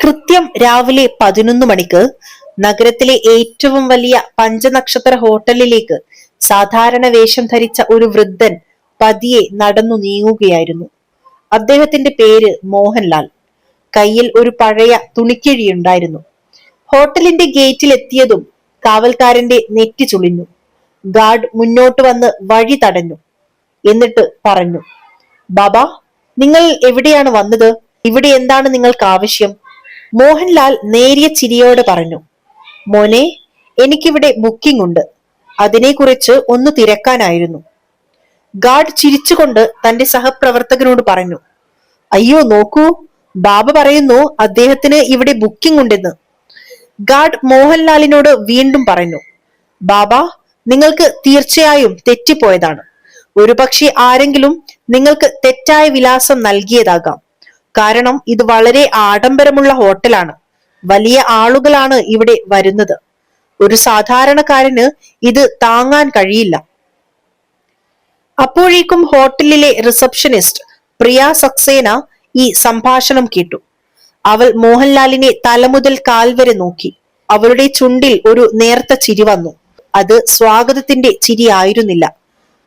കൃത്യം രാവിലെ 11 മണിക്ക് നഗരത്തിലെ ഏറ്റവും വലിയ പഞ്ചനക്ഷത്ര ഹോട്ടലിലേക്ക് സാധാരണ വേഷം ധരിച്ച ഒരു വൃദ്ധൻ പതിയെ നടന്നു നീങ്ങുകയായിരുന്നു. അദ്ദേഹത്തിന്റെ പേര് മോഹൻലാൽ. കയ്യിൽ ഒരു പഴയ തുണിക്കിഴിയുണ്ടായിരുന്നു. ഹോട്ടലിന്റെ ഗേറ്റിൽ എത്തിയതും കാവൽക്കാരന്റെ നെറ്റി ചുളിഞ്ഞു. ഗാർഡ് മുന്നോട്ട് വന്ന് വഴി തടഞ്ഞു. എന്നിട്ട് പറഞ്ഞു, ബാബാ, നിങ്ങൾ എവിടെയാണ് വന്നത്? ഇവിടെ എന്താണ് നിങ്ങൾക്ക് ആവശ്യം? മോഹൻലാൽ നേരിയ ചിരിയോടെ പറഞ്ഞു, മോനെ, എനിക്കിവിടെ ബുക്കിംഗ് ഉണ്ട്, അതിനെക്കുറിച്ച് ഒന്ന് തിരക്കാനായിരുന്നു. ഗാർഡ് ചിരിച്ചുകൊണ്ട് തന്റെ സഹപ്രവർത്തകനോട് പറഞ്ഞു, അയ്യോ നോക്കൂ, ബാബ പറയുന്നു അദ്ദേഹത്തിന് ഇവിടെ ബുക്കിംഗ് ഉണ്ടെന്ന്. ഗാർഡ് മോഹൻലാലിനോട് വീണ്ടും പറഞ്ഞു, ബാബ, നിങ്ങൾക്ക് തീർച്ചയായും തെറ്റിപ്പോയതാണ്. ഒരുപക്ഷെ ആരെങ്കിലും നിങ്ങൾക്ക് തെറ്റായ വിലാസം നൽകിയതാകാം. കാരണം ഇത് വളരെ ആഡംബരമുള്ള ഹോട്ടലാണ്. വലിയ ആളുകളാണ് ഇവിടെ വരുന്നത്. ഒരു സാധാരണക്കാരന് ഇത് താങ്ങാൻ കഴിയില്ല. അപ്പോഴേക്കും ഹോട്ടലിലെ റിസപ്ഷനിസ്റ്റ് പ്രിയ സക്സേന ഈ സംഭാഷണം കേട്ടു. അവൾ മോഹൻലാലിനെ തലമുതൽ കാൽ വരെ നോക്കി. അവളുടെ ചുണ്ടിൽ ഒരു നേർത്ത ചിരി വന്നു. അത് സ്വാഗതത്തിന്റെ ചിരി ആയിരുന്നില്ല,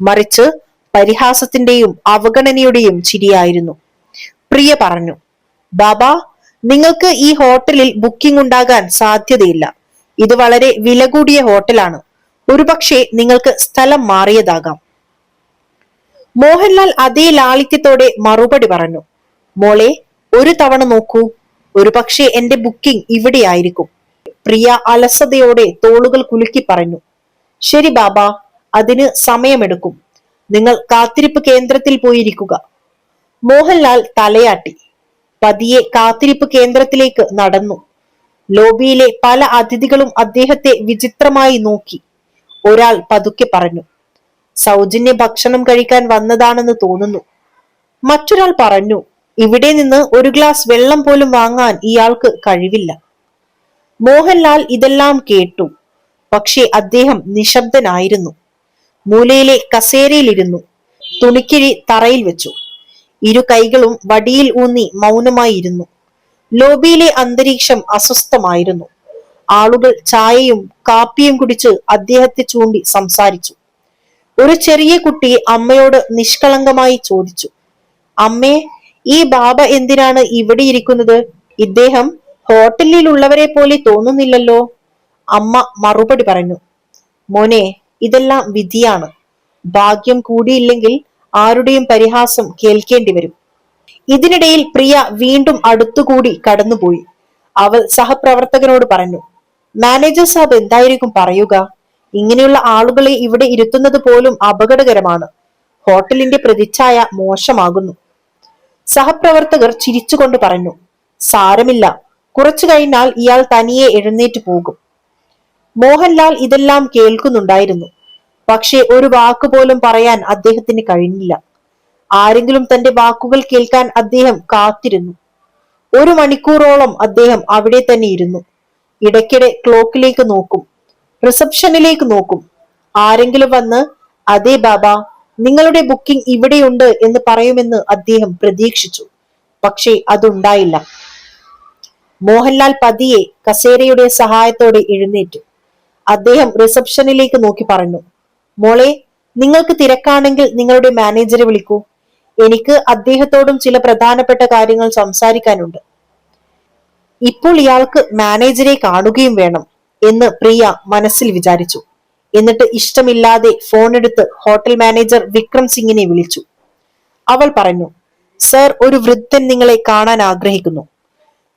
മറിച്ച് പരിഹാസത്തിന്റെയും അവഗണനയുടെയും ചിരിയായിരുന്നു. പ്രിയ പറഞ്ഞു, ബാബാ, നിങ്ങൾക്ക് ഈ ഹോട്ടലിൽ ബുക്കിംഗ് ഉണ്ടാകാൻ സാധ്യതയില്ല. ഇത് വളരെ വില കൂടിയ ഹോട്ടലാണ്. ഒരുപക്ഷെ നിങ്ങൾക്ക് സ്ഥലം മാറിയതാകാം. മോഹൻലാൽ അതേ ലാളിത്യത്തോടെ മറുപടി പറഞ്ഞു, മോളെ, ഒരു തവണ നോക്കൂ, ഒരുപക്ഷെ എന്റെ ബുക്കിംഗ് ഇവിടെയായിരിക്കും. പ്രിയ അലസതയോടെ തോളുകൾ കുലുക്കി പറഞ്ഞു, ശരി ബാബാ, അതിന് സമയമെടുക്കും. നിങ്ങൾ കാത്തിരിപ്പ് കേന്ദ്രത്തിൽ പോയിരിക്കുക. മോഹൻലാൽ തലയാട്ടി. പതിയെ കാത്തിരിപ്പ് കേന്ദ്രത്തിലേക്ക് നടന്നു. ലോബിയിലെ പല അതിഥികളും അദ്ദേഹത്തെ വിചിത്രമായി നോക്കി. ഒരാൾ പതുക്കെ പറഞ്ഞു, സൗജന്യ ഭക്ഷണം കഴിക്കാൻ വന്നതാണെന്ന് തോന്നുന്നു. മറ്റൊരാൾ പറഞ്ഞു, ഇവിടെ നിന്ന് ഒരു ഗ്ലാസ് വെള്ളം പോലും വാങ്ങാൻ ഇയാൾക്ക് കഴിവില്ല. മോഹൻലാൽ ഇതെല്ലാം കേട്ടു. പക്ഷേ അദ്ദേഹം നിശബ്ദനായിരുന്നു. മൂലയിലെ കസേരയിലിരുന്നു. തുണിക്കിഴി തറയിൽ വെച്ചു. ഇരു കൈകളും വടിയിൽ ഊന്നി മൗനമായി ഇരുന്നു. ലോബിയിലെ അന്തരീക്ഷം അസ്വസ്ഥമായിരുന്നു. ആളുകൾ ചായയും കാപ്പിയും കുടിച്ച് അദ്ദേഹത്തെ ചൂണ്ടി സംസാരിച്ചു. ഒരു ചെറിയ കുട്ടി അമ്മയോട് നിഷ്കളങ്കമായി ചോദിച്ചു, അമ്മേ, ഈ ബാബ എന്തിനാണ് ഇവിടെ ഇരിക്കുന്നത്? ഇദ്ദേഹം ഹോട്ടലിലുള്ളവരെ പോലെ തോന്നുന്നില്ലല്ലോ. അമ്മ മറുപടി പറഞ്ഞു, മോനെ, ഇതെല്ലാം വിധിയാണ്. ഭാഗ്യം കൂടിയില്ലെങ്കിൽ ആരുടെയും പരിഹാസം കേൾക്കേണ്ടി വരും. ഇതിനിടയിൽ പ്രിയ വീണ്ടും അടുത്തുകൂടി കടന്നുപോയി. അവൾ സഹപ്രവർത്തകനോട് പറഞ്ഞു, മാനേജർ സാബ് എന്തായിരിക്കും പറയുക? ഇങ്ങനെയുള്ള ആളുകളെ ഇവിടെ ഇരുത്തുന്നത് പോലും അപകടകരമാണ്. ഹോട്ടലിന്റെ പ്രതിച്ഛായ മോശമാകുന്നു. സഹപ്രവർത്തകർ ചിരിച്ചുകൊണ്ട് പറഞ്ഞു, സാരമില്ല, കുറച്ചു കഴിഞ്ഞാൽ ഇയാൾ തനിയെ എഴുന്നേറ്റ് പോകും. മോഹൻലാൽ ഇതെല്ലാം കേൾക്കുന്നുണ്ടായിരുന്നു. പക്ഷെ ഒരു വാക്കുപോലും പറയാൻ അദ്ദേഹത്തിന് കഴിഞ്ഞില്ല. ആരെങ്കിലും തന്റെ വാക്കുകൾ കേൾക്കാൻ അദ്ദേഹം കാത്തിരുന്നു. 1 മണിക്കൂറോളം അദ്ദേഹം അവിടെ തന്നെ ഇരുന്നു. ഇടയ്ക്കിടെ ക്ലോക്കിലേക്ക് നോക്കും, റിസപ്ഷനിലേക്ക് നോക്കും. ആരെങ്കിലും വന്ന്, അതെ ബാബ, നിങ്ങളുടെ ബുക്കിംഗ് ഇവിടെയുണ്ട് എന്ന് പറയുമെന്ന് അദ്ദേഹം പ്രതീക്ഷിച്ചു. പക്ഷേ അതുണ്ടായില്ല. മോഹൻലാൽ പതിയെ കസേരയുടെ സഹായത്തോടെ എഴുന്നേറ്റു. അദ്ദേഹം റിസപ്ഷനിലേക്ക് നോക്കി പറഞ്ഞു, മോളെ, നിങ്ങൾക്ക് തിരക്കാണെങ്കിൽ നിങ്ങളുടെ മാനേജറെ വിളിക്കൂ. എനിക്ക് അദ്ദേഹത്തോടും ചില പ്രധാനപ്പെട്ട കാര്യങ്ങൾ സംസാരിക്കാനുണ്ട്. ഇപ്പോൾ ഇയാൾക്ക് മാനേജരെ കാണുകയും വേണം എന്ന് പ്രിയ മനസ്സിൽ വിചാരിച്ചു. എന്നിട്ട് ഇഷ്ടമില്ലാതെ ഫോണെടുത്ത് ഹോട്ടൽ മാനേജർ വിക്രം സിംഗിനെ വിളിച്ചു. അവൾ പറഞ്ഞു, സർ, ഒരു വൃദ്ധൻ നിങ്ങളെ കാണാൻ ആഗ്രഹിക്കുന്നു.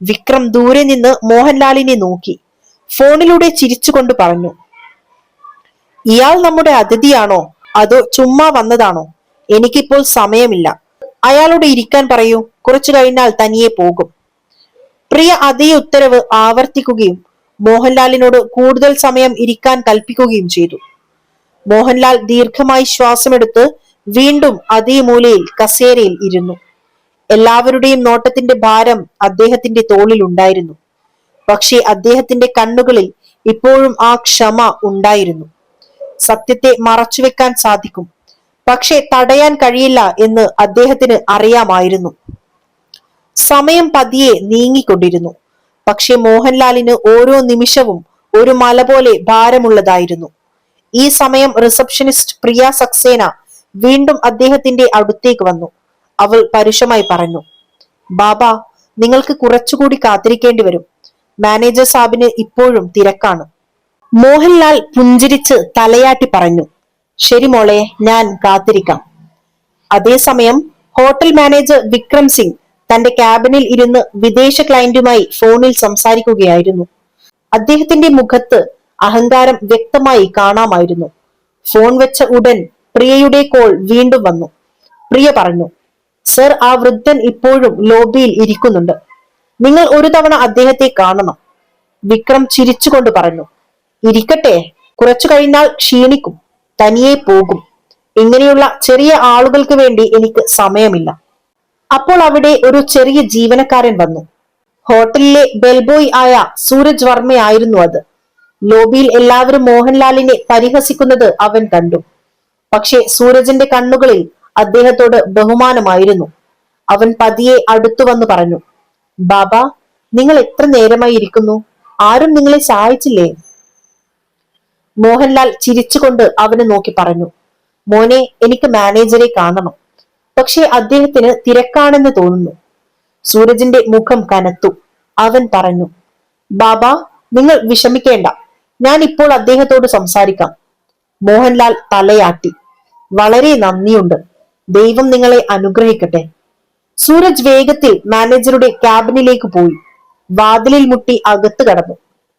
വിക്രം ദൂരെ നിന്ന് മോഹൻലാലിനെ നോക്കി ഫോണിലൂടെ ചിരിച്ചുകൊണ്ട് പറഞ്ഞു, ഇയാൾ നമ്മുടെ അതിഥിയാണോ അതോ ചുമ്മാ വന്നതാണോ? എനിക്കിപ്പോൾ സമയമില്ല. അയാളോട് ഇരിക്കാൻ പറയൂ, കുറച്ചു കഴിഞ്ഞാൽ തനിയെ പോകും. പ്രിയ അതേ ഉത്തരവ് ആവർത്തിക്കുകയും മോഹൻലാലിനോട് കൂടുതൽ സമയം ഇരിക്കാൻ കൽപ്പിക്കുകയും ചെയ്തു. മോഹൻലാൽ ദീർഘമായി ശ്വാസമെടുത്ത് വീണ്ടും അതേ മൂലയിൽ കസേരയിൽ ഇരുന്നു. എല്ലാവരുടെയും നോട്ടത്തിന്റെ ഭാരം അദ്ദേഹത്തിന്റെ തോളിൽ ഉണ്ടായിരുന്നു. പക്ഷേ അദ്ദേഹത്തിന്റെ കണ്ണുകളിൽ ഇപ്പോഴും ആ ക്ഷമ ഉണ്ടായിരുന്നു. സത്യത്തെ മറച്ചുവെക്കാൻ സാധിക്കും, പക്ഷെ തടയാൻ കഴിയില്ല എന്ന് അദ്ദേഹത്തിന് അറിയാമായിരുന്നു. സമയം പതിയെ നീങ്ങിക്കൊണ്ടിരുന്നു. പക്ഷെ മോഹൻലാലിന് ഓരോ നിമിഷവും ഒരു മല പോലെ ഭാരമുള്ളതായിരുന്നു. ഈ സമയം റിസപ്ഷനിസ്റ്റ് പ്രിയ സക്സേന വീണ്ടും അദ്ദേഹത്തിന്റെ അടുത്തേക്ക് വന്നു. അവൾ പരുഷമായി പറഞ്ഞു, ബാബ, നിങ്ങൾക്ക് കുറച്ചുകൂടി കാത്തിരിക്കേണ്ടി വരും. മാനേജർ സാബിന് ഇപ്പോഴും തിരക്കാണ്. മോഹൻലാൽ പുഞ്ചിരിച്ച് തലയാട്ടി പറഞ്ഞു, ശരി മോളെ, ഞാൻ കാത്തിരിക്കാം. അതേസമയം ഹോട്ടൽ മാനേജർ വിക്രം സിംഗ് തന്റെ ക്യാബിനിൽ ഇരുന്ന് വിദേശ ക്ലയന്റുമായി ഫോണിൽ സംസാരിക്കുകയായിരുന്നു. അദ്ദേഹത്തിന്റെ മുഖത്ത് അഹങ്കാരം വ്യക്തമായി കാണാമായിരുന്നു. ഫോൺ വെച്ച ഉടൻ പ്രിയയുടെ കോൾ വീണ്ടും വന്നു. പ്രിയ പറഞ്ഞു, സർ, ആ വൃദ്ധൻ ഇപ്പോഴും ലോബിയിൽ ഇരിക്കുന്നുണ്ട്. നിങ്ങൾ ഒരു തവണ അദ്ദേഹത്തെ കാണണം. വിക്രം ചിരിച്ചുകൊണ്ട് പറഞ്ഞു, ഇരിക്കട്ടെ, കുറച്ചു കഴിഞ്ഞാൽ ക്ഷീണിക്കും, തനിയെ പോകും. ഇങ്ങനെയുള്ള ചെറിയ ആളുകൾക്ക് വേണ്ടി എനിക്ക് സമയമില്ല. അപ്പോൾ അവിടെ ഒരു ചെറിയ ജീവനക്കാരൻ വന്നു. ഹോട്ടലിലെ ബെൽബോയ് ആയ സൂരജ് വർമ്മയായിരുന്നു അത്. ലോബിയിൽ എല്ലാവരും മോഹൻലാലിനെ പരിഹസിക്കുന്നത് അവൻ കണ്ടു. പക്ഷെ സൂരജിന്റെ കണ്ണുകളിൽ അദ്ദേഹത്തോട് ബഹുമാനമായിരുന്നു. അവൻ പതിയെ അടുത്തു വന്നു പറഞ്ഞു, ബാബ, നിങ്ങൾ എത്ര നേരമായി ഇരിക്കുന്നു? ആരും നിങ്ങളെ സഹായിച്ചില്ലേ? മോഹൻലാൽ ചിരിച്ചുകൊണ്ട് അവനെ നോക്കി പറഞ്ഞു, മോനെ, എനിക്ക് മാനേജരെ കാണണം. പക്ഷെ അദ്ദേഹത്തിന് തിരക്കാണെന്ന് തോന്നുന്നു. സൂരജിന്റെ മുഖം കനത്തു. അവൻ പറഞ്ഞു, ബാബ, നിങ്ങൾ വിഷമിക്കേണ്ട, ഞാൻ ഇപ്പോൾ അദ്ദേഹത്തോട് സംസാരിക്കാം. മോഹൻലാൽ തലയാട്ടി. വളരെ നന്ദിയുണ്ട്. ദൈവം നിങ്ങളെ അനുഗ്രഹിക്കട്ടെ. സൂരജ് വേഗത്തിൽ മാനേജറുടെ ക്യാബിനിലേക്ക് പോയി. വാതിലിൽ മുട്ടി അകത്ത് കടന്നു.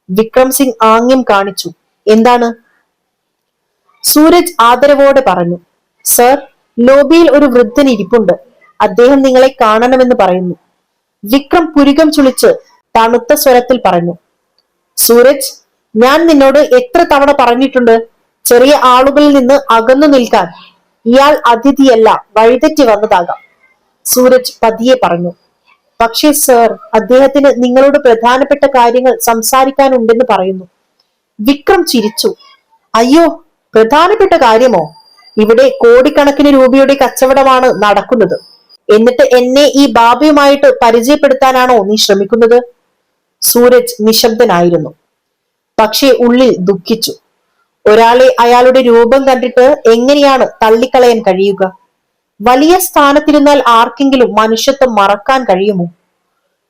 വിക്രം സിംഗ് ആംഗ്യം കാണിച്ചു. എന്താണ്? സൂരജ് ആദരവോടെ പറഞ്ഞു, സർ, ലോബിയിൽ ഒരു വൃദ്ധൻ ഇരിപ്പുണ്ട്. അദ്ദേഹം നിങ്ങളെ കാണണമെന്ന് പറയുന്നു. വിക്രം പുരികം ചുളിച്ച് തണുത്ത സ്വരത്തിൽ പറഞ്ഞു, സൂരജ്, ഞാൻ നിന്നോട് എത്ര തവണ പറഞ്ഞിട്ടുണ്ട് ചെറിയ ആളുകളിൽ നിന്ന് അകന്നു നിൽക്കാൻ. ഇയാൾ അതിഥിയല്ല, വഴിതെറ്റി വന്നതാകാം. സൂരജ് പതിയെ പറഞ്ഞു, പക്ഷേ സർ, അദ്ദേഹത്തിന് നിങ്ങളോട് പ്രധാനപ്പെട്ട കാര്യങ്ങൾ സംസാരിക്കാനുണ്ടെന്ന് പറയുന്നു. വിക്രം ചിരിച്ചു. അയ്യോ, പ്രധാനപ്പെട്ട കാര്യമോ? ഇവിടെ കോടിക്കണക്കിന് രൂപയുടെ കച്ചവടമാണ് നടക്കുന്നത്. എന്നിട്ട് എന്നെ ഈ ബാബയുമായിട്ട് പരിചയപ്പെടുത്താനാണോ നീ ശ്രമിക്കുന്നത്? സൂരജ് നിശബ്ദനായിരുന്നു. പക്ഷേ ഉള്ളിൽ ദുഃഖിച്ചു. ഒരാളെ അയാളുടെ രൂപം കണ്ടിട്ട് എങ്ങനെയാണ് തള്ളിക്കളയാൻ കഴിയുക? വലിയ സ്ഥാനത്തിരുന്നാൽ ആർക്കെങ്കിലും മനുഷ്യത്വം മറക്കാൻ കഴിയുമോ?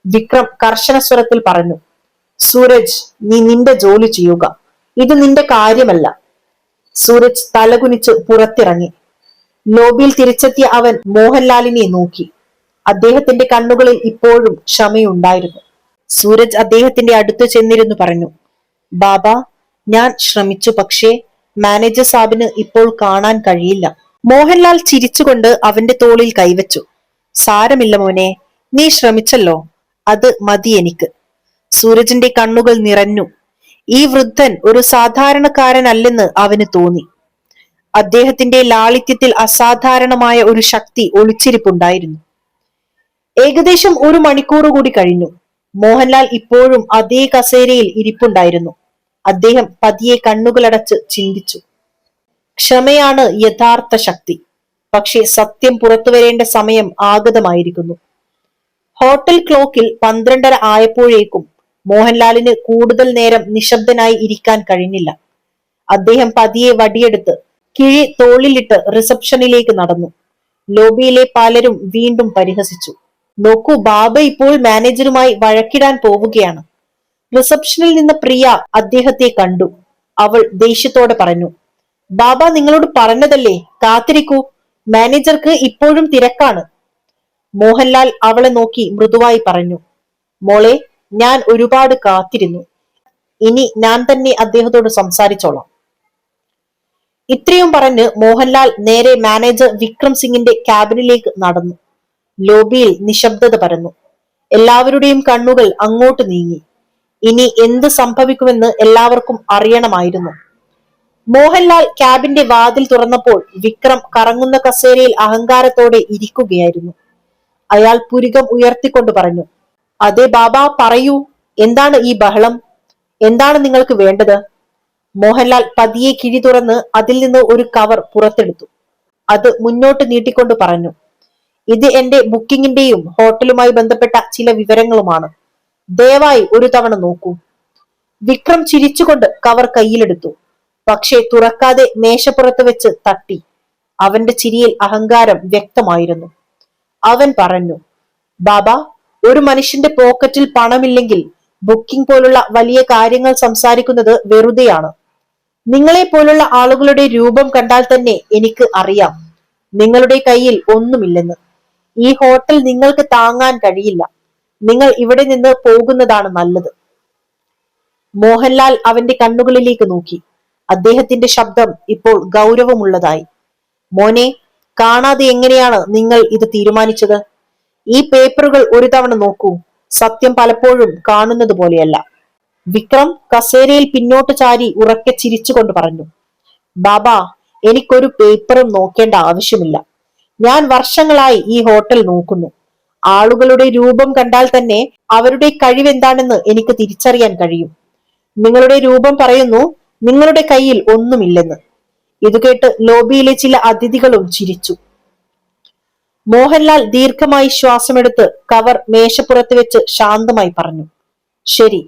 വിക്രം കർശന സ്വരത്തിൽ പറഞ്ഞു, സൂരജ്, നീ നിന്റെ ജോലി ചെയ്യുക. ഇത് നിന്റെ കാര്യമല്ല. സൂരജ് തലകുനിച്ച് പുറത്തിറങ്ങി. ലോബിയിൽ തിരിച്ചെത്തിയ അവൻ മോഹൻലാലിനെ നോക്കി. അദ്ദേഹത്തിന്റെ കണ്ണുകളിൽ ഇപ്പോഴും ക്ഷമയുണ്ടായിരുന്നു. സൂരജ് അദ്ദേഹത്തിന്റെ അടുത്ത് ചെന്നിരുന്നു പറഞ്ഞു, ബാബ, ഞാൻ ശ്രമിച്ചു, പക്ഷേ മാനേജർ സാബിന് ഇപ്പോൾ കാണാൻ കഴിയില്ല. മോഹൻലാൽ ചിരിച്ചുകൊണ്ട് അവന്റെ തോളിൽ കൈവച്ചു. സാരമില്ല മോനെ, നീ ശ്രമിച്ചല്ലോ, അത് മതി എനിക്ക്. സൂരജിന്റെ കണ്ണുകൾ നിറഞ്ഞു. ഈ വൃദ്ധൻ ഒരു സാധാരണക്കാരനല്ലെന്ന് അവന് തോന്നി. അദ്ദേഹത്തിന്റെ ലാളിത്യത്തിൽ അസാധാരണമായ ഒരു ശക്തി ഒളിച്ചിരിപ്പുണ്ടായിരുന്നു. ഏകദേശം 1 മണിക്കൂർ കൂടി കഴിഞ്ഞു. മോഹൻലാൽ ഇപ്പോഴും അതേ കസേരയിൽ ഇരിപ്പുണ്ടായിരുന്നു. അദ്ദേഹം പതിയെ കണ്ണുകളടച്ച് ചിന്തിച്ചു. ക്ഷമയാണ് യഥാർത്ഥ ശക്തി. പക്ഷെ സത്യം പുറത്തു വരേണ്ട സമയം ആഗതമായിരിക്കുന്നു. ഹോട്ടൽ ക്ലോക്കിൽ 12:30 ആയപ്പോഴേക്കും മോഹൻലാലിന് കൂടുതൽ നേരം നിശബ്ദനായി ഇരിക്കാൻ കഴിഞ്ഞില്ല. അദ്ദേഹം പതിയെ വടിയെടുത്ത് കിഴി തോളിലിട്ട് റിസപ്ഷനിലേക്ക് നടന്നു. ലോബിയിലെ പലരും വീണ്ടും പരിഹസിച്ചു. നോക്കൂ, ബാബ ഇപ്പോൾ മാനേജറുമായി വഴക്കിടാൻ പോവുകയാണ്. റിസപ്ഷനിൽ നിന്ന് പ്രിയ അദ്ദേഹത്തെ കണ്ടു. അവൾ ദേഷ്യത്തോടെ പറഞ്ഞു, ബാബ നിങ്ങളോട് പറഞ്ഞതല്ലേ, കാത്തിരിക്കൂ, മാനേജർക്ക് ഇപ്പോഴും തിരക്കാണ്. മോഹൻലാൽ അവളെ നോക്കി മൃദുവായി പറഞ്ഞു, മോളെ, ഞാൻ ഒരുപാട് കാത്തിരുന്നു. ഇനി ഞാൻ തന്നെ അദ്ദേഹത്തോട് സംസാരിച്ചോളാം. ഇത്രയും പറഞ്ഞ് മോഹൻലാൽ നേരെ മാനേജർ വിക്രം സിംഗിന്റെ ക്യാബിനിലേക്ക് നടന്നു. ലോബിയിൽ നിശബ്ദത പരന്നു. എല്ലാവരുടെയും കണ്ണുകൾ അങ്ങോട്ട് നീങ്ങി. ഇനി എന്ത് സംഭവിക്കുമെന്ന് എല്ലാവർക്കും അറിയണമായിരുന്നു. മോഹൻലാൽ ക്യാബിന്റെ വാതിൽ തുറന്നപ്പോൾ വിക്രം കറങ്ങുന്ന കസേരയിൽ അഹങ്കാരത്തോടെ ഇരിക്കുകയായിരുന്നു. അയാൾ പുരികം ഉയർത്തിക്കൊണ്ട് പറഞ്ഞു, അതെ ബാബ, പറയൂ, എന്താണ് ഈ ബഹളം? എന്താണ് നിങ്ങൾക്ക് വേണ്ടത്? മോഹൻലാൽ പതിയെ കിഴി തുറന്ന് അതിൽ നിന്ന് ഒരു കവർ പുറത്തെടുത്തു. അത് മുന്നോട്ട് നീട്ടിക്കൊണ്ട് പറഞ്ഞു, ഇത് എന്റെ ബുക്കിങ്ങിന്റെയും ഹോട്ടലുമായി ബന്ധപ്പെട്ട ചില വിവരങ്ങളുമാണ്. ദയവായി ഒരു തവണ നോക്കൂ. വിക്രം ചിരിച്ചുകൊണ്ട് കവർ കയ്യിലെടുത്തു. പക്ഷേ തുറക്കാതെ മേശപ്പുറത്ത് വെച്ച് തട്ടി. അവന്റെ ചിരിയിൽ അഹങ്കാരം വ്യക്തമായിരുന്നു. അവൻ പറഞ്ഞു, ബാബ, ഒരു മനുഷ്യന്റെ പോക്കറ്റിൽ പണമില്ലെങ്കിൽ ബുക്കിംഗ് പോലുള്ള വലിയ കാര്യങ്ങൾ സംസാരിക്കുന്നത് വെറുതെയാണ്. നിങ്ങളെ പോലുള്ള ആളുകളുടെ രൂപം കണ്ടാൽ തന്നെ എനിക്ക് അറിയാം നിങ്ങളുടെ കയ്യിൽ ഒന്നുമില്ലെന്ന്. ഈ ഹോട്ടൽ നിങ്ങൾക്ക് താങ്ങാൻ കഴിയില്ല. നിങ്ങൾ ഇവിടെ നിന്ന് പോകുന്നതാണ് നല്ലത്. മോഹൻലാൽ അവന്റെ കണ്ണുകളിലേക്ക് നോക്കി. അദ്ദേഹത്തിന്റെ ശബ്ദം ഇപ്പോൾ ഗൗരവമുള്ളതായി. മോനെ, കാണാതെ എങ്ങനെയാണ് നിങ്ങൾ ഇത് തീരുമാനിച്ചത്? ഈ പേപ്പറുകൾ ഒരു തവണ നോക്കൂ. സത്യം പലപ്പോഴും കാണുന്നത് പോലെയല്ല. വിക്രം കസേരയിൽ പിന്നോട്ട് ചാരി ഉറക്കെ ചിരിച്ചുകൊണ്ട് പറഞ്ഞു, ബാബ, എനിക്കൊരു പേപ്പറും നോക്കേണ്ട ആവശ്യമില്ല. ഞാൻ വർഷങ്ങളായി ഈ ഹോട്ടൽ നോക്കുന്നു. ആളുകളുടെ രൂപം കണ്ടാൽ തന്നെ അവരുടെ കഴിവെന്താണെന്ന് എനിക്ക് തിരിച്ചറിയാൻ കഴിയും. നിങ്ങളുടെ രൂപം പറയുന്നു നിങ്ങളുടെ കയ്യിൽ ഒന്നുമില്ലെന്ന്. ഇത് കേട്ട് ലോബിയിലെ ചില അതിഥികളും ചിരിച്ചു. മോഹൻലാൽ ദീർഘമായി ശ്വാസമെടുത്ത് കവർ മേശപ്പുറത്ത് വെച്ച് ശാന്തമായി പറഞ്ഞു, ശരി,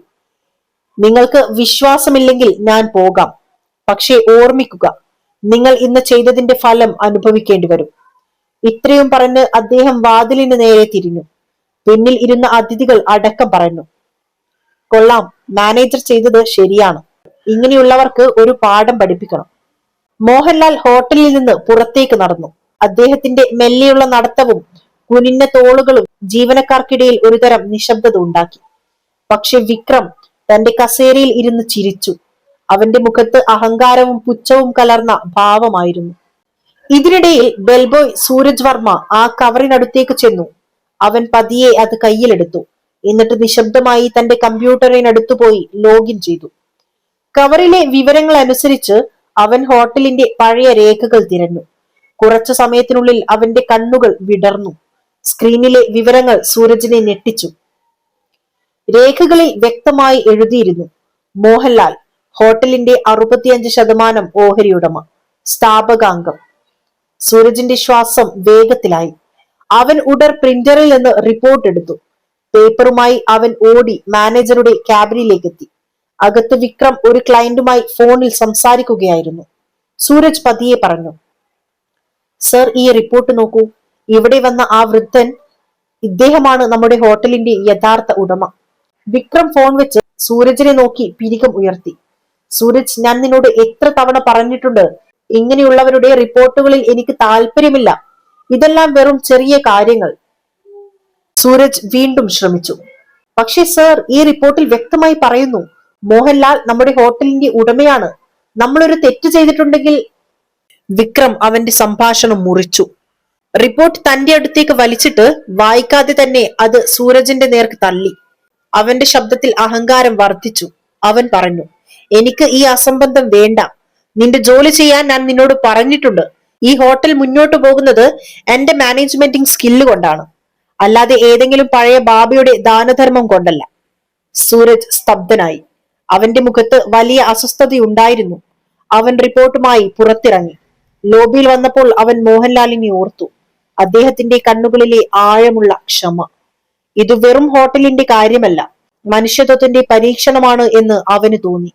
നിങ്ങൾക്ക് വിശ്വാസമില്ലെങ്കിൽ ഞാൻ പോകാം. പക്ഷേ ഓർമ്മിക്കുക, നിങ്ങൾ ഇന്ന് ചെയ്തതിന്റെ ഫലം അനുഭവിക്കേണ്ടി വരും. ഇത്രയും പറഞ്ഞ് അദ്ദേഹം വാതിലിന് നേരെ തിരിഞ്ഞു. പിന്നിൽ ഇരുന്ന അതിഥികൾ അടക്കം പറഞ്ഞു, കൊള്ളാം, മാനേജർ ചെയ്തത് ശരിയാണ്. ഇങ്ങനെയുള്ളവർക്ക് ഒരു പാഠം പഠിപ്പിക്കണം. മോഹൻലാൽ ഹോട്ടലിൽ നിന്ന് പുറത്തേക്ക് നടന്നു. അദ്ദേഹത്തിന്റെ മെല്ലെയുള്ള നടത്തവും കുനിഞ്ഞ തോളുകളും ജീവനക്കാർക്കിടയിൽ ഒരുതരം നിശബ്ദത ഉണ്ടാക്കി. പക്ഷെ വിക്രം തന്റെ കസേരയിൽ ഇരുന്ന് ചിരിച്ചു. അവന്റെ മുഖത്ത് അഹങ്കാരവും പുച്ഛവും കലർന്ന ഭാവമായിരുന്നു. ഇതിനിടയിൽ ബെൽബോയ് സൂരജ് വർമ്മ ആ കവറിനടുത്തേക്ക് ചെന്നു. അവൻ പതിയെ അത് കയ്യിലെടുത്തു. എന്നിട്ട് നിശബ്ദമായി തന്റെ കമ്പ്യൂട്ടറിനടുത്തു പോയി ലോഗിൻ ചെയ്തു. കവറിലെ വിവരങ്ങൾ അനുസരിച്ച് അവൻ ഹോട്ടലിന്റെ പഴയ രേഖകൾ തിരഞ്ഞു. കുറച്ചു സമയത്തിനുള്ളിൽ അവന്റെ കണ്ണുകൾ വിടർന്നു. സ്ക്രീനിലെ വിവരങ്ങൾ സൂരജിനെ ഞെട്ടിച്ചു. രേഖകളിൽ വ്യക്തമായി എഴുതിയിരുന്നു, മോഹൻലാൽ ഹോട്ടലിന്റെ 65% ഓഹരി ഉടമ, സ്ഥാപകാംഗം. സൂരജിന്റെ ശ്വാസം വേഗത്തിലായി. അവൻ ഉടൻ പ്രിന്ററിൽ നിന്ന് റിപ്പോർട്ട് എടുത്തു. പേപ്പറുമായി അവൻ ഓടി മാനേജറുടെ ക്യാബിനിലേക്ക് എത്തി. അകത്ത് വിക്രം ഒരു ക്ലയന്റുമായി ഫോണിൽ സംസാരിക്കുകയായിരുന്നു. സൂരജ് പതിയെ പറഞ്ഞു, സർ, ഈ റിപ്പോർട്ട് നോക്കൂ. ഇവിടെ വന്ന ആ വൃദ്ധൻ, ഇദ്ദേഹമാണ് നമ്മുടെ ഹോട്ടലിന്റെ യഥാർത്ഥ ഉടമ. വിക്രം ഫോൺ വെച്ച് സൂരജിനെ നോക്കി പിരികം ഉയർത്തി. സൂരജ്, ഞാൻ നിന്നോട് എത്ര തവണ പറഞ്ഞിട്ടുണ്ട്, ഇങ്ങനെയുള്ളവരുടെ റിപ്പോർട്ടുകളിൽ എനിക്ക് താല്പര്യമില്ല. ഇതെല്ലാം വെറും ചെറിയ കാര്യങ്ങൾ. സൂരജ് വീണ്ടും ശ്രമിച്ചു. പക്ഷേ സർ, ഈ റിപ്പോർട്ടിൽ വ്യക്തമായി പറയുന്നു മോഹൻലാൽ നമ്മുടെ ഹോട്ടലിന്റെ ഉടമയാണ്. നമ്മളൊരു തെറ്റ് ചെയ്തിട്ടുണ്ടെങ്കിൽ. വിക്രം അവന്റെ സംഭാഷണം മുറിച്ചു. റിപ്പോർട്ട് തന്റെ അടുത്തേക്ക് വലിച്ചിട്ട് വായിക്കാതെ തന്നെ അത് സൂരജിന്റെ നേർക്ക് തള്ളി. അവന്റെ ശബ്ദത്തിൽ അഹങ്കാരം വർദ്ധിച്ചു. അവൻ പറഞ്ഞു, എനിക്ക് ഈ അസംബന്ധം വേണ്ട. നിന്റെ ജോലി ചെയ്യാൻ ഞാൻ നിന്നോട് പറഞ്ഞിട്ടുണ്ട്. ഈ ഹോട്ടൽ മുന്നോട്ട് പോകുന്നത് എന്റെ മാനേജ്മെന്റിംഗ് സ്കില്ല് കൊണ്ടാണ്, അല്ലാതെ ഏതെങ്കിലും പഴയ ബാബയുടെ ദാനധർമ്മം കൊണ്ടല്ല. സൂരജ് സ്തബ്ധനായി. അവന്റെ മുഖത്ത് വലിയ അസ്വസ്ഥതയുണ്ടായിരുന്നു. അവൻ റിപ്പോർട്ടുമായി പുറത്തിറങ്ങി. ലോബിയിൽ വന്നപ്പോൾ അവൻ മോഹൻലാലിനെ ഓർത്തു. അദ്ദേഹത്തിന്റെ കണ്ണുകളിലെ ആഴമുള്ള ക്ഷമ. ഇത് വെറും ഹോട്ടലിന്റെ കാര്യമല്ല, മനുഷ്യത്വത്തിന്റെ പരീക്ഷണമാണ് എന്ന് അവന് തോന്നി.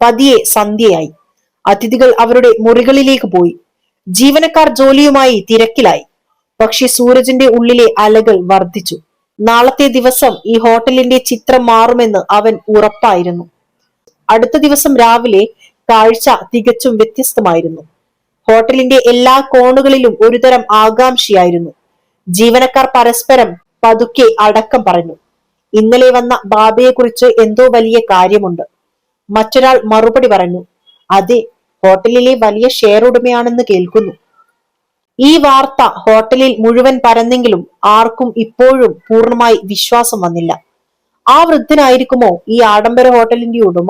പതിയെ സന്ധ്യയായി. അതിഥികൾ അവരുടെ മുറികളിലേക്ക് പോയി. ജീവനക്കാർ ജോലിയുമായി തിരക്കിലായി. പക്ഷെ സൂരജിന്റെ ഉള്ളിലെ അലകൾ വർദ്ധിച്ചു. നാളത്തെ ദിവസം ഈ ഹോട്ടലിന്റെ ചിത്രം മാറുമെന്ന് അവൻ ഉറപ്പായിരുന്നു. അടുത്ത ദിവസം രാവിലെ കാഴ്ച തികച്ചും വ്യത്യസ്തമായിരുന്നു. ഹോട്ടലിന്റെ എല്ലാ കോണുകളിലും ഒരുതരം ആകാംക്ഷയായിരുന്നു. ജീവനക്കാർ പരസ്പരം പതുക്കെ അടക്കം പറഞ്ഞു, ഇന്നലെ വന്ന ബാബയെക്കുറിച്ച് എന്തോ വലിയ കാര്യമുണ്ട്. മറ്റൊരാൾ മറുപടി പറഞ്ഞു, അതെ, ഹോട്ടലിലെ വലിയ ഷെയർ ഉടമയാണെന്ന് കേൾക്കുന്നു. ഈ വാർത്ത ഹോട്ടലിൽ മുഴുവൻ പരന്നെങ്കിലും ആർക്കും ഇപ്പോഴും പൂർണ്ണമായി വിശ്വാസം വന്നില്ല. ആ വൃദ്ധനായിരിക്കുമോ ഈ ആഡംബര ഹോട്ടലിന്റെ ഉടമ?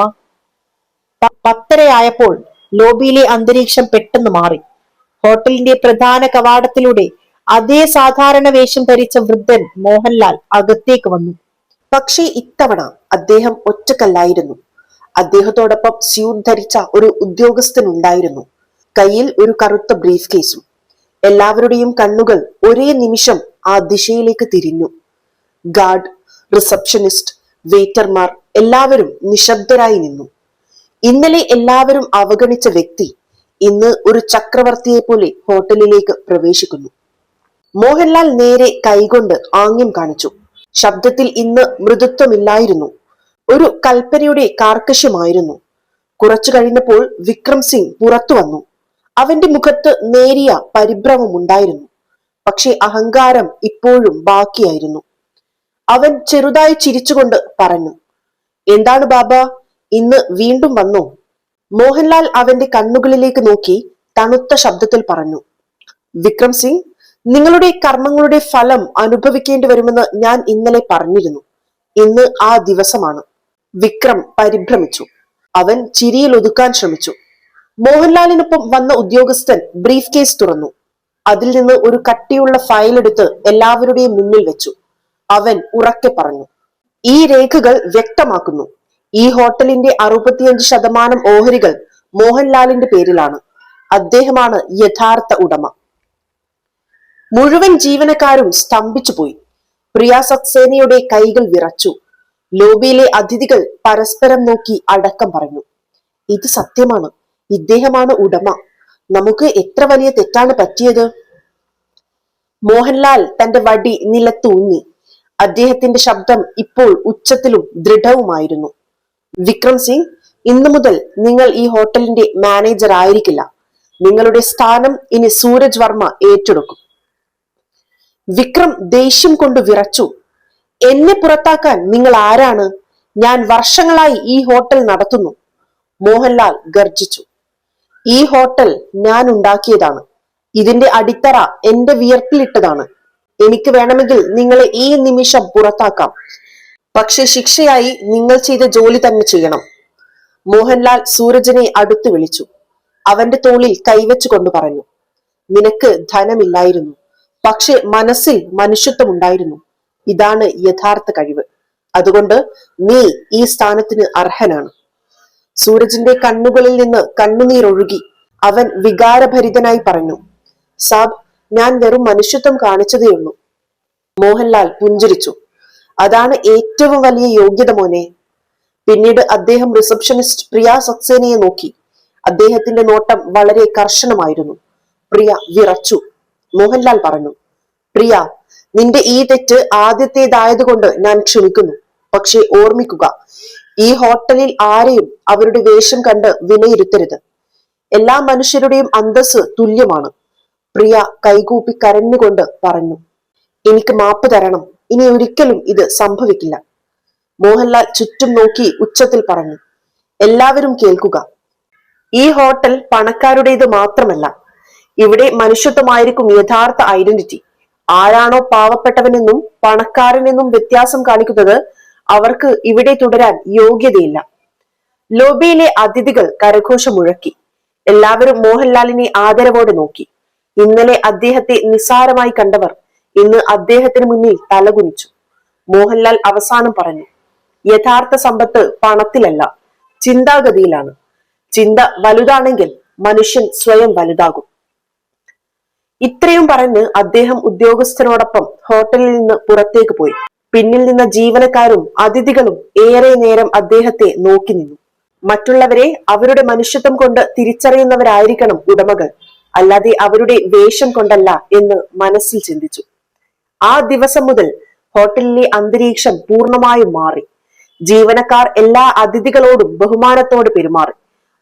10:30 ലോബിയിലെ അന്തരീക്ഷം പെട്ടെന്ന് മാറി. ഹോട്ടലിന്റെ പ്രധാന കവാടത്തിലൂടെ അതേ സാധാരണ വേഷം ധരിച്ച വൃദ്ധൻ മോഹൻലാൽ അകത്തേക്ക് വന്നു. പക്ഷേ ഇത്തവണ അദ്ദേഹം ഒറ്റക്കല്ലായിരുന്നു. അദ്ദേഹത്തോടൊപ്പം സ്യൂട്ട് ധരിച്ച ഒരു ഉദ്യോഗസ്ഥൻ ഉണ്ടായിരുന്നു. കയ്യിൽ ഒരു കറുത്ത ബ്രീഫ് കേസും. എല്ലാവരുടെയും കണ്ണുകൾ ഒരേ നിമിഷം ആ ദിശയിലേക്ക് തിരിഞ്ഞു. ഗാർഡ്, റിസപ്ഷനിസ്റ്റ്, വെയിറ്റർമാർ എല്ലാവരും നിശബ്ദരായി നിന്നു. ഇന്നലെ എല്ലാവരും അവഗണിച്ച വ്യക്തി ഇന്ന് ഒരു ചക്രവർത്തിയെ പോലെ ഹോട്ടലിലേക്ക് പ്രവേശിക്കുന്നു. മോഹൻലാൽ നേരെ കൈകൊണ്ട് ആംഗ്യം കാണിച്ചു. ശബ്ദത്തിൽ ഇന്ന് മൃദുത്വമില്ലായിരുന്നു, ഒരു കൽപ്പനയുടെ കാർക്കശ്യമായിരുന്നു. കുറച്ചു കഴിഞ്ഞപ്പോൾ വിക്രം സിംഗ് പുറത്തു വന്നു. അവന്റെ മുഖത്ത് നേരിയ പരിഭ്രമമുണ്ടായിരുന്നു, പക്ഷെ അഹങ്കാരം ഇപ്പോഴും ബാക്കിയായിരുന്നു. അവൻ ചെറുതായി ചിരിച്ചുകൊണ്ട് പറഞ്ഞു, "എന്താണ് ബാബ, ഇന്ന് വീണ്ടും വന്നോ?" മോഹൻലാൽ അവന്റെ കണ്ണുകളിലേക്ക് നോക്കി തണുത്ത ശബ്ദത്തിൽ പറഞ്ഞു, "വിക്രം സിംഗ്, നിങ്ങളുടെ കർമ്മങ്ങളുടെ ഫലം അനുഭവിക്കേണ്ടി വരുമെന്ന് ഞാൻ ഇന്നലെ പറഞ്ഞിരുന്നു. ഇന്ന് ആ ദിവസമാണ്." വിക്രം പരിഭ്രമിച്ചു. അവൻ ചിരിയിൽ ഒതുക്കാൻ ശ്രമിച്ചു. മോഹൻലാലിനൊപ്പം വന്ന ഉദ്യോഗസ്ഥൻ ബ്രീഫ് കേസ് തുറന്നു. അതിൽ നിന്ന് ഒരു കട്ടിയുള്ള ഫയൽ എടുത്ത് എല്ലാവരുടെയും മുന്നിൽ വെച്ചു. അവൻ ഉറക്കെ പറഞ്ഞു, "ഈ രേഖകൾ വ്യക്തമാക്കുന്നു, ഈ ഹോട്ടലിന്റെ 65% ഓഹരികൾ മോഹൻലാലിന്റെ പേരിലാണ്. അദ്ദേഹമാണ് യഥാർത്ഥ ഉടമ." മുഴുവൻ ജീവനക്കാരും സ്തംഭിച്ചു പോയി. പ്രിയ സക്സേനയുടെ കൈകൾ വിറച്ചു. ലോബിയിലെ അതിഥികൾ പരസ്പരം നോക്കി അടക്കം പറഞ്ഞു, "ഇത് സത്യമാണ്, ഇദ്ദേഹമാണ് ഉടമ. നമുക്ക് എത്ര വലിയ തെറ്റാണ് പറ്റിയത്." മോഹൻലാൽ തന്റെ വടി നിലത്തൂന്നി. അദ്ദേഹത്തിന്റെ ശബ്ദം ഇപ്പോൾ ഉച്ചത്തിലും ദൃഢവുമായിരുന്നു. "വിക്രം സിംഗ്, ഇന്നു മുതൽ നിങ്ങൾ ഈ ഹോട്ടലിന്റെ മാനേജർ ആയിരിക്കില്ല. നിങ്ങളുടെ സ്ഥാനം ഇനി സൂരജ് വർമ്മ ഏറ്റെടുക്കും." വിക്രം ദേഷ്യം കൊണ്ട് വിറച്ചു. "എന്നെ പുറത്താക്കാൻ നിങ്ങൾ ആരാണ്? ഞാൻ വർഷങ്ങളായി ഈ ഹോട്ടൽ നടത്തുന്നു." മോഹൻലാൽ ഗർജിച്ചു. "ഈ ഹോട്ടൽ ഞാൻ ഉണ്ടാക്കിയതാണ്. ഇതിന്റെ അടിത്തറ എന്റെ വിയർപ്പിലിട്ടതാണ്. എനിക്ക് വേണമെങ്കിൽ നിങ്ങളെ ഈ നിമിഷം പുറത്താക്കാം. പക്ഷെ ശിക്ഷയായി നിങ്ങൾ ചെയ്ത ജോലി തന്നെ ചെയ്യണം." മോഹൻലാൽ സൂരജിനെ അടുത്ത് വിളിച്ചു. അവന്റെ തോളിൽ കൈവച്ചുകൊണ്ട് പറഞ്ഞു, "നിനക്ക് ധനമില്ലായിരുന്നു, പക്ഷെ മനസ്സിൽ മനുഷ്യത്വം ഉണ്ടായിരുന്നു. ഇതാണ് യഥാർത്ഥ കഴിവ്. അതുകൊണ്ട് നീ ഈ സ്ഥാനത്തിന് അർഹനാണ്." സൂരജിന്റെ കണ്ണുകളിൽ നിന്ന് കണ്ണുനീരൊഴുകി. അവൻ വികാരഭരിതനായി പറഞ്ഞു, "സാബ്, ഞാൻ വെറും മനുഷ്യത്വം കാണിച്ചതേയുള്ളൂ." മോഹൻലാൽ പുഞ്ചിരിച്ചു. "അതാണ് ഏറ്റവും വലിയ യോഗ്യത മോനെ." പിന്നീട് അദ്ദേഹം റിസപ്ഷനിസ്റ്റ് പ്രിയ സക്സേനയെ നോക്കി. അദ്ദേഹത്തിന്റെ നോട്ടം വളരെ കർശനമായിരുന്നു. പ്രിയ വിറച്ചു. മോഹൻലാൽ പറഞ്ഞു, "പ്രിയ, നിന്റെ ഈ തെറ്റ് ആദ്യത്തേതായതുകൊണ്ട് ഞാൻ ക്ഷമിക്കുന്നു. പക്ഷെ ഓർമ്മിക്കുക, ഈ ഹോട്ടലിൽ ആരെയും അവരുടെ വേഷം കണ്ട് വിലയിരുത്തരുത്. എല്ലാ മനുഷ്യരുടെയും അന്തസ്സ് തുല്യമാണ്." പ്രിയ കൈകൂപ്പി കരഞ്ഞുകൊണ്ട് പറഞ്ഞു, "എനിക്ക് മാപ്പ് തരണം. ഇനി ഒരിക്കലും ഇത് സംഭവിക്കില്ല." മോഹൻലാൽ ചുറ്റും നോക്കി ഉച്ചത്തിൽ പറഞ്ഞു, "എല്ലാവരും കേൾക്കുക, ഈ ഹോട്ടൽ പണക്കാരുടേത് മാത്രമല്ല. ഇവിടെ മനുഷ്യത്വമായിരിക്കും യഥാർത്ഥ ഐഡന്റിറ്റി. ആരാണോ പാവപ്പെട്ടവനെന്നും പണക്കാരനെന്നും വ്യത്യാസം കാണിക്കുന്നത് അവർക്ക് ഇവിടെ തുടരാൻ യോഗ്യതയില്ല." ലോബിയിലെ അതിഥികൾ കരഘോഷം മുഴക്കി. എല്ലാവരും മോഹൻലാലിനെ ആദരവോടെ നോക്കി. ഇന്നലെ അദ്ദേഹത്തെ നിസ്സാരമായി കണ്ടവർ ഇന്ന് അദ്ദേഹത്തിന് മുന്നിൽ തലകുനിച്ചു. മോഹൻലാൽ അവസാനം പറഞ്ഞു, "യഥാർത്ഥ സമ്പത്ത് പണത്തിലല്ല, ചിന്താഗതിയിലാണ്. ചിന്ത വലുതാണെങ്കിൽ മനുഷ്യൻ സ്വയം വലുതാകും." ഇത്രയും പറഞ്ഞ് അദ്ദേഹം ഉദ്യോഗസ്ഥനോടൊപ്പം ഹോട്ടലിൽ നിന്ന് പുറത്തേക്ക് പോയി. പിന്നിൽ നിന്ന ജീവനക്കാരും അതിഥികളും ഏറെ നേരം അദ്ദേഹത്തെ നോക്കി നിന്നു. മറ്റുള്ളവരെ അവരുടെ മനുഷ്യത്വം കൊണ്ട് തിരിച്ചറിയുന്നവരായിരിക്കണം ഉടമകൾ, അല്ലാതെ അവരുടെ വേഷം കൊണ്ടല്ല എന്ന് മനസ്സിൽ ചിന്തിച്ചു. ആ ദിവസം മുതൽ ഹോട്ടലിലെ അന്തരീക്ഷം പൂർണ്ണമായും മാറി. ജീവനക്കാർ എല്ലാ അതിഥികളോടും ബഹുമാനത്തോടെ പെരുമാറി.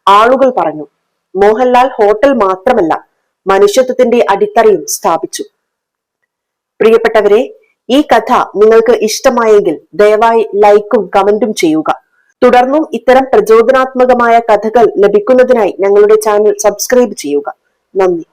ആളുകൾ പറഞ്ഞു, മോഹൻലാൽ ഹോട്ടൽ മാത്രമല്ല, മനുഷ്യത്വത്തിന്റെ അടിത്തറയും സ്ഥാപിച്ചു. പ്രിയപ്പെട്ടവരെ, ഈ കഥ നിങ്ങൾക്ക് ഇഷ്ടമായെങ്കിൽ ദയവായി ലൈക്കും കമന്റും ചെയ്യുക. തുടർന്നും ഇത്തരം പ്രചോദനാത്മകമായ കഥകൾ ലഭിക്കുന്നതിനായി ഞങ്ങളുടെ ചാനൽ സബ്സ്ക്രൈബ് ചെയ്യുക. നന്ദി.